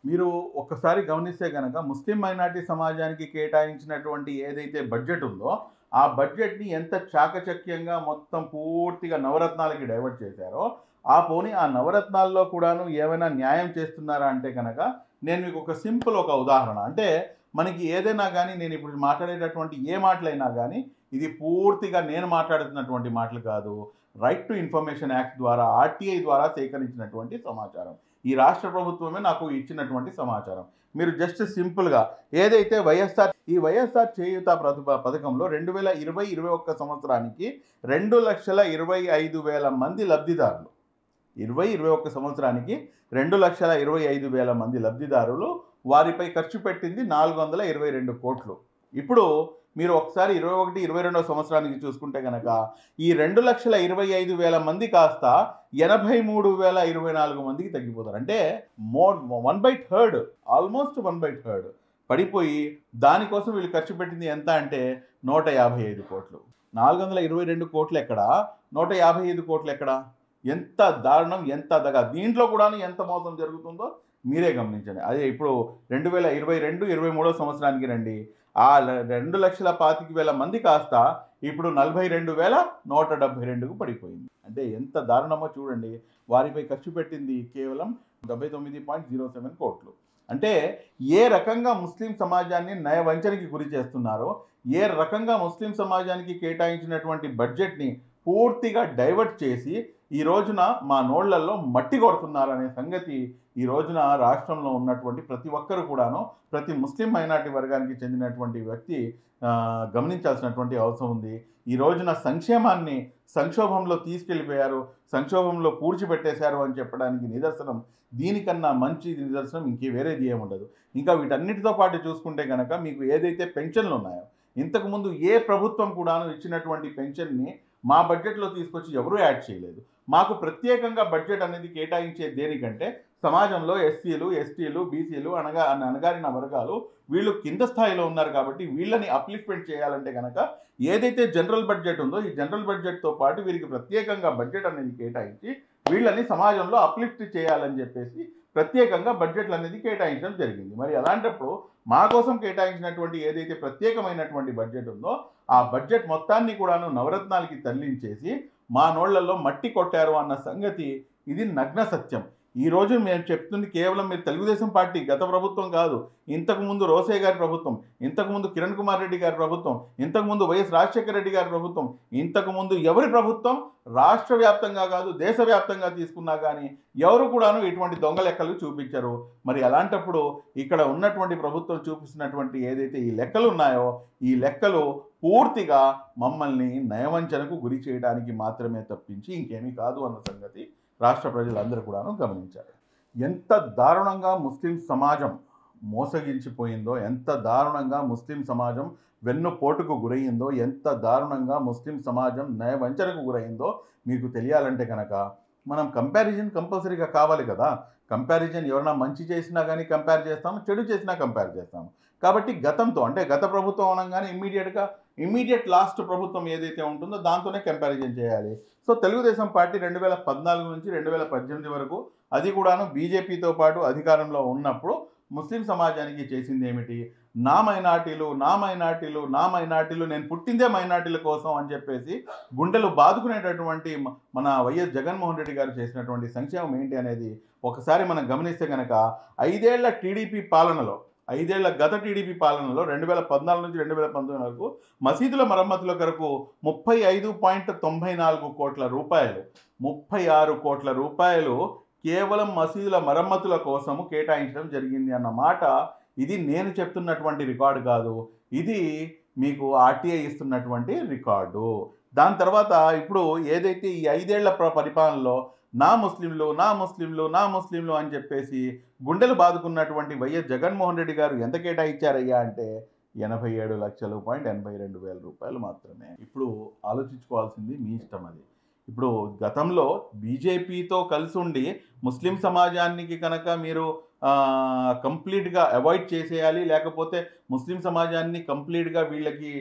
మీరు ఒక్కసారి గమనిస్తే గనక ముస్లిం మైనారిటీ సమాజానికి కేటాయించినటువంటి ఏదైతే బడ్జెట్ ఉందో, ఆ బడ్జెట్‌ని ఎంత చాకచక్యంగా మొత్తం పూర్తిగా నవరత్నాలకి డైవర్ట్ చేశారో, పోనీ ఆ నవరత్నాల్లో కూడాను ఏమైనా న్యాయం చేస్తున్నారా అంటే గనక, నేను మీకు ఒక సింపుల్ ఒక ఉదాహరణ అంటే మనకి ఏదైనా గానీ నేనిప్పుడు మాట్లాడేటటువంటి ఏ మాటలైనా గానీ, ఇది పూర్తిగా నేను మాట్లాడుతున్నటువంటి మాటలు కాదు. రైట్ టు ఇన్ఫర్మేషన్ యాక్ట్ ద్వారా, ఆర్‌టీఐ ద్వారా సేకరించినటువంటి సమాచారం. ఈ రాష్ట్ర ప్రభుత్వమే నాకు ఇచ్చినటువంటి సమాచారం. మీరు జస్ట్ సింపుల్‌గా ఏదైతే వైఎస్ఆర్ చేయూత పథకంలో 2020, 21 సంవత్సరానికి 2,25,000 మంది లబ్ధిదారులు. 20, 21 సంవత్సరానికి 2,25,000 మంది లబ్ధిదారులు వారిపై ఖర్చు పెట్టింది 422,00,00,000. ఇప్పుడు మీరు ఒకసారి 21, 22 సంవత్సరానికి చూసుకుంటే గనక ఈ 2,25,000 మంది కాస్త 83,024 మందికి తగ్గిపోతారు. అంటే 1/3 ఆల్మోస్ట్ 1/3 పడిపోయి దానికోసం వీళ్ళు ఖర్చు పెట్టింది ఎంత అంటే 155,00,00,000. 422,00,00,000 ఎక్కడ? 155,00,00,000 ఎక్కడ? ఎంత దారుణం! ఎంత దగా! దీంట్లో కూడాను ఎంత మోసం జరుగుతుందో మీరే గమనించండి. అదే ఇప్పుడు 2022, 23 సంవత్సరానికి రండి. ఆ 2,25,000 మంది కాస్త ఇప్పుడు 42,172కు పడిపోయింది. అంటే ఎంత దారుణమో చూడండి. వారిపై ఖర్చు పెట్టింది కేవలం 79.07 కోట్లు. అంటే ఏ రకంగా ముస్లిం సమాజాన్ని నయవంచనకి గురి చేస్తున్నారో, ఏ రకంగా ముస్లిం సమాజానికి కేటాయించినటువంటి బడ్జెట్‌ని పూర్తిగా డైవర్ట్ చేసి ఈ రోజున మా నోళ్లల్లో మట్టి కొడుతున్నారనే సంగతి ఈ రోజున రాష్ట్రంలో ఉన్నటువంటి ప్రతి ఒక్కరు కూడాను, ప్రతి ముస్లిం మైనారిటీ వర్గానికి చెందినటువంటి వ్యక్తి గమనించాల్సినటువంటి అవసరం ఉంది. ఈ రోజున సంక్షేమాన్ని సంక్షోభంలో తీసుకెళ్ళిపోయారు, సంక్షోభంలో పూడ్చిపెట్టేశారు అని చెప్పడానికి నిదర్శనం, దీనికన్నా మంచి నిదర్శనం వేరేది ఏముండదు. ఇంకా వీటన్నిటితో పాటు చూసుకుంటే గనక మీకు ఏదైతే పెన్షన్లు ఉన్నాయో, ఇంతకుముందు ఏ ప్రభుత్వం కూడాను ఇచ్చినటువంటి పెన్షన్‌ని మా బడ్జెట్‌లో తీసుకొచ్చి ఎవరూ యాడ్ చేయలేదు. మాకు ప్రత్యేకంగా బడ్జెట్ అనేది కేటాయించే దేనికంటే సమాజంలో ఎస్సీలు, ఎస్టీలు, బీసీలు అణగారిన వర్గాలు వీళ్ళు కింద స్థాయిలో ఉన్నారు కాబట్టి వీళ్ళని అప్లిఫ్ట్‌మెంట్ చేయాలంటే గనక ఏదైతే జనరల్ బడ్జెట్ ఉందో ఈ జనరల్ బడ్జెట్‌తో పాటు వీరికి ప్రత్యేకంగా బడ్జెట్ అనేది కేటాయించి వీళ్ళని సమాజంలో అప్లిఫ్ట్ చేయాలని చెప్పేసి ప్రత్యేకంగా బడ్జెట్లు అనేది కేటాయించడం జరిగింది. మరి అలాంటప్పుడు మా కోసం కేటాయించినటువంటి ఏదైతే ప్రత్యేకమైనటువంటి బడ్జెట్ ఉందో ఆ బడ్జెట్ మొత్తాన్ని కూడాను నవరత్నాలకి తరలించేసి మా నోళ్లలో మట్టి కొట్టారు అన్న సంగతి ఇది నగ్న సత్యం. ఈరోజు మేము చెప్తుంది కేవలం మీరు తెలుగుదేశం పార్టీ గత ప్రభుత్వం కాదు, ఇంతకుముందు రోసయ్య గారి ప్రభుత్వం, ఇంతకుముందు కిరణ్ కుమార్ రెడ్డి గారి ప్రభుత్వం, ఇంతకుముందు వైఎస్ రాజశేఖర రెడ్డి గారి ప్రభుత్వం, ఇంతకుముందు ఎవరి ప్రభుత్వం రాష్ట్ర వ్యాప్తంగా కాదు దేశవ్యాప్తంగా తీసుకున్నా కానీ ఎవరు కూడాను ఇటువంటి దొంగ లెక్కలు చూపించరు. మరి అలాంటప్పుడు ఇక్కడ ఉన్నటువంటి ప్రభుత్వం చూపిస్తున్నటువంటి ఏదైతే ఈ లెక్కలు ఉన్నాయో ఈ లెక్కలు పూర్తిగా మమ్మల్ని నయవంచనకు గురి చేయడానికి మాత్రమే తప్పించి ఇంకేమీ కాదు అన్న సంగతి రాష్ట్ర ప్రజలందరూ కూడాను గమనించారు. ఎంత దారుణంగా ముస్లిం సమాజం మోసగించిపోయిందో, ఎంత దారుణంగా ముస్లిం సమాజం వెన్నుపోటుకు గురయ్యిందో, ఎంత దారుణంగా ముస్లిం సమాజం నయవంచనకు గురయ్యిందో మీకు తెలియాలంటే కనుక మనం కంపారిజన్ కంపల్సరీగా కావాలి కదా. కంపారిజన్ ఎవరైనా మంచి చేసినా కానీ కంపేర్ చేస్తాము, చెడు చేసినా కంపేర్ చేస్తాము. కాబట్టి గతంతో అంటే గత ప్రభుత్వం అనగానే ఇమ్మీడియట్ లాస్ట్ ప్రభుత్వం ఏదైతే ఉంటుందో దాంతోనే కంపారిజన్ చేయాలి. సో తెలుగుదేశం పార్టీ 2014 నుంచి 2018 వరకు అది కూడాను బీజేపీతో పాటు అధికారంలో ఉన్నప్పుడు ముస్లిం సమాజానికి చేసింది ఏమిటి? నా మైనార్టీలు, నా మైనార్టీలు, నా మైనార్టీలు, నేను పుట్టిందే మైనార్టీల కోసం అని చెప్పేసి గుండెలు బాదుకునేటటువంటి మన వైఎస్ జగన్మోహన్ రెడ్డి గారు చేసినటువంటి సంక్షేమం ఏంటి అనేది ఒకసారి మనం గమనిస్తే కనుక 5 ఏళ్ల టీడీపీ పాలనలో 5 ఏళ్ల గత టీడీపీ పాలనలో 2014 నుంచి 2019 వరకు మసీదుల మరమ్మతుల కొరకు 35.94 కోట్ల రూపాయలు, 36 కోట్ల రూపాయలు కేవలం మసీదుల మరమ్మతుల కోసము కేటాయించడం జరిగింది అన్న మాట ఇది నేను చెప్తున్నటువంటి రికార్డు కాదు, ఇది మీకు ఆర్టీఐ ఇస్తున్నటువంటి రికార్డు. దాని తర్వాత ఇప్పుడు ఏదైతే ఈ 5 ఏళ్ల పరిపాలనలో నా ముస్లింలు, నా ముస్లింలు, నా ముస్లింలు అని చెప్పేసి గుండెలు బాదుకున్నటువంటి వైఎస్ జగన్మోహన్ రెడ్డి గారు ఎంత కేటాయించారయ్యా అంటే 87,82,000 రూపాయలు మాత్రమే. ఇప్పుడు ఆలోచించుకోవాల్సింది మీ ఇష్టం అది. ఇప్పుడు గతంలో బీజేపీతో కలిసి ఉండి ముస్లిం సమాజానికి కనుక మీరు కంప్లీట్గా అవాయిడ్ చేసేయాలి, లేకపోతే ముస్లిం సమాజాన్ని కంప్లీట్గా వీళ్ళకి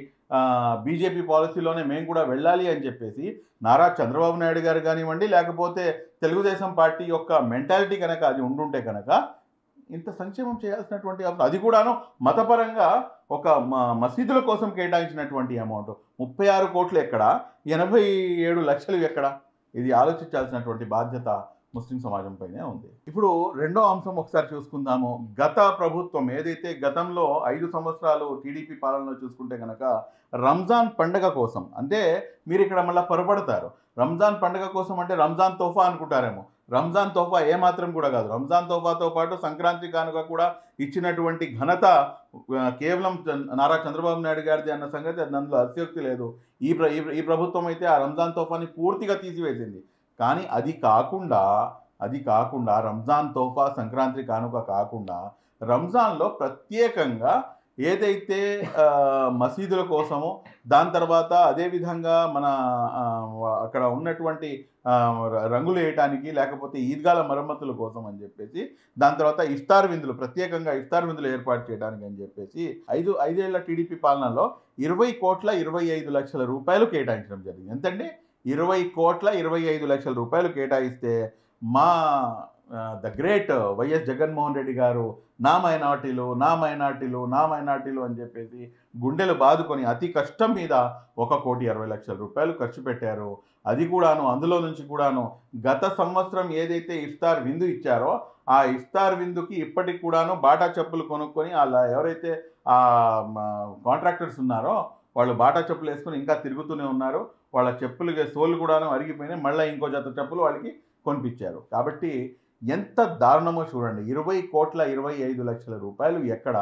బీజేపీ పాలసీలోనే మేము కూడా వెళ్ళాలి అని చెప్పేసి నారా చంద్రబాబు నాయుడు గారు కానివ్వండి, లేకపోతే తెలుగుదేశం పార్టీ యొక్క మెంటాలిటీ కనుక అది ఉండుంటే కనుక ఇంత సంక్షేమం చేయాల్సినటువంటి అవసరం, అది కూడాను మతపరంగా ఒక మసీదుల కోసం కేటాయించినటువంటి అమౌంట్ 36 కోట్లు ఎక్కడ, 87 లక్షలు ఎక్కడ? ఇది ఆలోచించాల్సినటువంటి బాధ్యత ముస్లిం సమాజం పైనే ఉంది. ఇప్పుడు రెండో అంశం ఒకసారి చూసుకుందాము. గత ప్రభుత్వం ఏదైతే గతంలో 5 సంవత్సరాలు టీడీపీ పాలనలో చూసుకుంటే కనుక రంజాన్ పండగ కోసం, అంటే మీరు ఇక్కడ మళ్ళీ పొరపడతారు. రంజాన్ పండగ కోసం అంటే రంజాన్ తోఫా అనుకుంటారేమో. రంజాన్ తోఫా ఏమాత్రం కూడా కాదు. రంజాన్ తోఫాతో పాటు సంక్రాంతి కానుక కూడా ఇచ్చినటువంటి ఘనత కేవలం నారా చంద్రబాబు నాయుడు గారిది అన్న సంగతి అందులో అతిశయోక్తి లేదు. ఈ ప్రభుత్వం అయితే ఆ రంజాన్ తోఫాని పూర్తిగా తీసివేసింది. కానీ అది కాకుండా రంజాన్ తోఫా సంక్రాంతి కానుక కాకుండా రంజాన్లో ప్రత్యేకంగా ఏదైతే మసీదుల కోసమో, దాని తర్వాత అదేవిధంగా మన అక్కడ ఉన్నటువంటి రంగులు వేయటానికి, లేకపోతే ఈద్గాల మరమ్మతుల కోసం అని చెప్పేసి, దాని తర్వాత ఇఫ్తార్ విందులు, ప్రత్యేకంగా ఇఫ్తార్ విందులు ఏర్పాటు చేయడానికి అని చెప్పేసి ఐదేళ్ల టీడీపీ పాలనలో 20,25,00,000 రూపాయలు కేటాయించడం జరిగింది. ఎంతండి? 20,25,00,000 రూపాయలు కేటాయిస్తే మా the great YS Jaganmohan Reddy గారు నా మైనార్టీలు అని చెప్పేసి గుండెలు బాదుకొని అతి కష్టం మీద 1,60,00,000 రూపాయలు ఖర్చు పెట్టారు. అది కూడాను, అందులో నుంచి కూడాను గత సంవత్సరం ఏదైతే ఇఫ్తార్ విందు ఇచ్చారో ఆ ఇఫ్తార్ విందుకి ఇప్పటికి కూడాను బాటా చెప్పులు కొనుక్కొని అలా ఎవరైతే కాంట్రాక్టర్స్ ఉన్నారో వాళ్ళు బాటా చెప్పులు వేసుకొని ఇంకా తిరుగుతూనే ఉన్నారు. వాళ్ళ చెప్పులు సోలు కూడాను అరిగిపోయినాయి. మళ్ళీ ఇంకో జత చెప్పులు వాళ్ళకి కొనిపించారు. కాబట్టి ఎంత దారుణమో చూడండి. 20,25,00,000 రూపాయలు ఎక్కడ?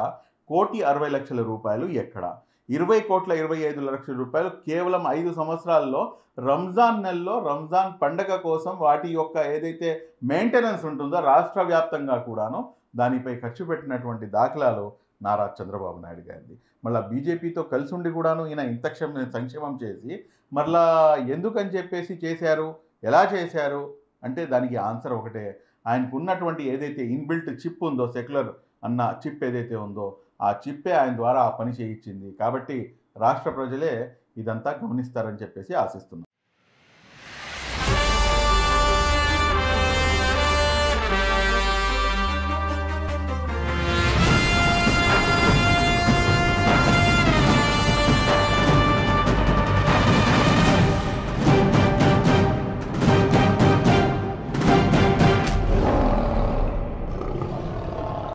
1,60,00,000 రూపాయలు ఎక్కడ? 20,25,00,000 రూపాయలు కేవలం 5 సంవత్సరాల్లో రంజాన్ నెలలో రంజాన్ పండగ కోసం వాటి యొక్క ఏదైతే మెయింటెనెన్స్ ఉంటుందో రాష్ట్ర వ్యాప్తంగా కూడాను దానిపై ఖర్చు పెట్టినటువంటి దాఖలాలు నారా చంద్రబాబు నాయుడు గారిది. మళ్ళీ బీజేపీతో కలిసి ఉండి కూడాను ఈయన ఇంత సంక్షేమం చేసి మళ్ళా ఎందుకని చెప్పేసి చేశారు, ఎలా చేశారు అంటే దానికి ఆన్సర్ ఒకటే. ఆయనకు ఉన్నటువంటి ఏదైతే ఇన్బిల్ట్ చిప్ ఉందో, సెక్యులర్ అన్న చిప్ ఏదైతే ఉందో ఆ చిప్పే ఆయన ద్వారా ఆ పని చేయించింది. కాబట్టి రాష్ట్ర ప్రజలే ఇదంతా గమనిస్తారని చెప్పేసి ఆశిస్తున్నాను.